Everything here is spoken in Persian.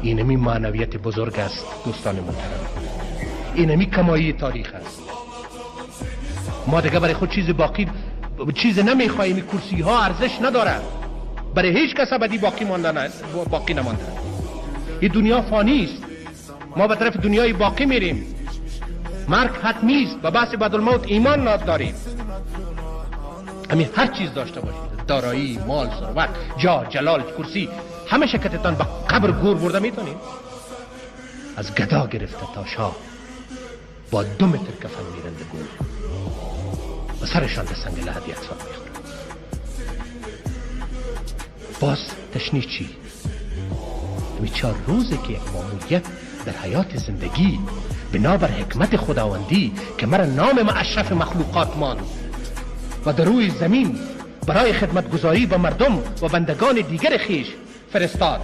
اینمی معنویت بزرگ است دوستان محترم، اینمی کمایی تاریخ است. ما دیگه برای خود چیز نمیخواهیم. کرسی ها ارزش نداره، برای هیچ کس ابدی باقی نمانده. این دنیا فانی است، ما به طرف دنیای باقی میریم. مرگ حتمی است و بحث بعد الموت ایمان داریم. همین هر چیز داشته باشید، دارایی، مال، ثروت، جاه، جلال، کرسی، همه شکتتان به قبر گور برده میتونید. از گدا گرفته تا شاه با 2 متر کفن میرنده گور و سرشان به سنگ لحد یکسان میخورن. باز تشنیع چی؟ همین 4 روزه که یک ماموریت در حیات زندگی بنابر حکمت خداوندی که مرا نام اشرف مخلوقات ماند و در روی زمین برای خدمتگزاری به مردم و بندگان دیگر خیش فرستاد.